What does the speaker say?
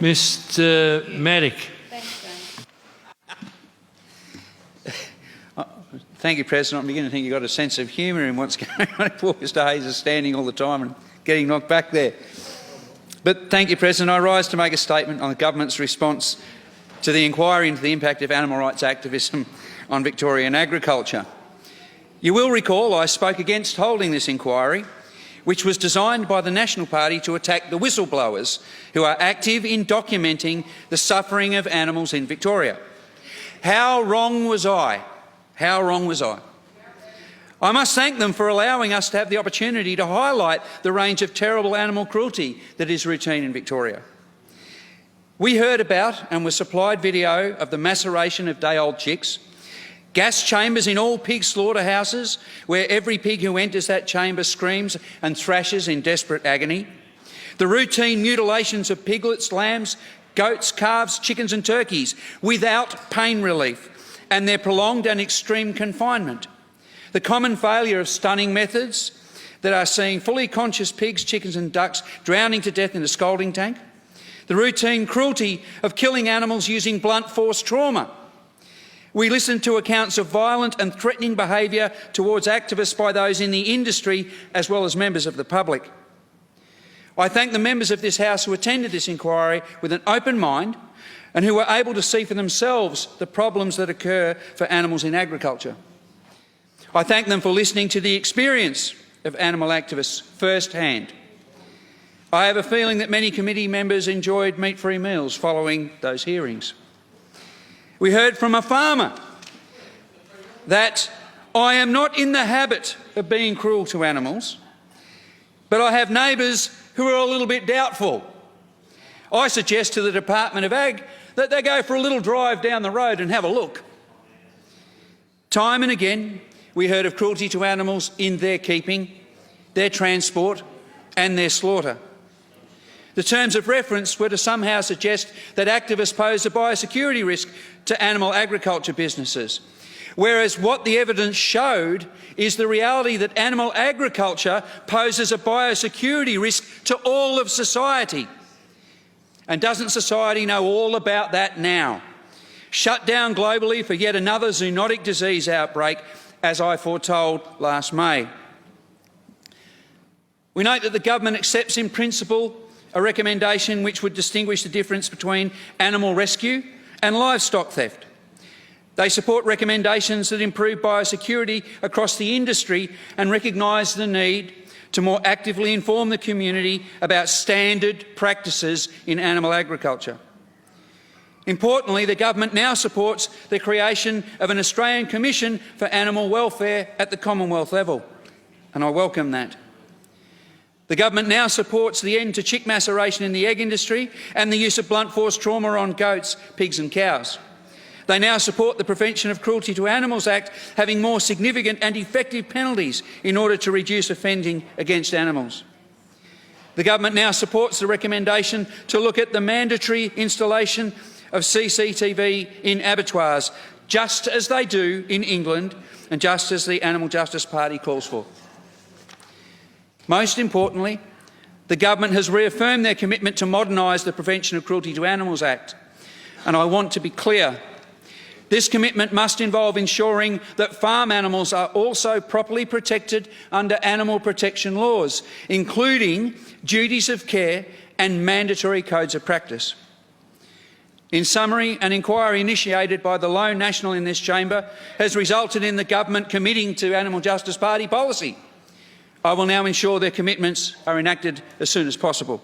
Mr Maddock. Thank you, President. I'm beginning to think you've got a sense of humour in what's going on. Poor Mr Hayes is standing all the time and getting knocked back there. But thank you, President. I rise to make a statement on the government's response to the inquiry into the impact of animal rights activism on Victorian agriculture. You will recall I spoke against holding this inquiry, which was designed by the National Party to attack the whistleblowers who are active in documenting the suffering of animals in Victoria. How wrong was I? How wrong was I? I must thank them for allowing us to have the opportunity to highlight the range of terrible animal cruelty that is routine in Victoria. We heard about and were supplied video of the maceration of day-old chicks, gas chambers in all pig slaughterhouses where every pig who enters that chamber screams and thrashes in desperate agony, the routine mutilations of piglets, lambs, goats, calves, chickens and turkeys without pain relief, and their prolonged and extreme confinement, the common failure of stunning methods that are seeing fully conscious pigs, chickens and ducks drowning to death in a scalding tank, the routine cruelty of killing animals using blunt force trauma. We listened to accounts of violent and threatening behaviour towards activists by those in the industry as well as members of the public. I thank the members of this House who attended this inquiry with an open mind and who were able to see for themselves the problems that occur for animals in agriculture. I thank them for listening to the experience of animal activists firsthand. I have a feeling that many committee members enjoyed meat-free meals following those hearings. We heard from a farmer that I am not in the habit of being cruel to animals, but I have neighbours who are a little bit doubtful. I suggest to the Department of Ag that they go for a little drive down the road and have a look. Time and again, we heard of cruelty to animals in their keeping, their transport and their slaughter. The terms of reference were to somehow suggest that activists pose a biosecurity risk to animal agriculture businesses, whereas what the evidence showed is the reality that animal agriculture poses a biosecurity risk to all of society. And doesn't society know all about that now? Shut down globally for yet another zoonotic disease outbreak, as I foretold last May. We note that the government accepts in principle a recommendation which would distinguish the difference between animal rescue and livestock theft. They support recommendations that improve biosecurity across the industry and recognise the need to more actively inform the community about standard practices in animal agriculture. Importantly, the government now supports the creation of an Australian Commission for Animal Welfare at the Commonwealth level, and I welcome that. The government now supports the end to chick maceration in the egg industry and the use of blunt force trauma on goats, pigs and cows. They now support the Prevention of Cruelty to Animals Act, having more significant and effective penalties in order to reduce offending against animals. The government now supports the recommendation to look at the mandatory installation of CCTV in abattoirs, just as they do in England and just as the Animal Justice Party calls for. Most importantly, the government has reaffirmed their commitment to modernise the Prevention of Cruelty to Animals Act. And I want to be clear, this commitment must involve ensuring that farm animals are also properly protected under animal protection laws, including duties of care and mandatory codes of practice. In summary, an inquiry initiated by the lone National in this chamber has resulted in the government committing to Animal Justice Party policy. I will now ensure their commitments are enacted as soon as possible.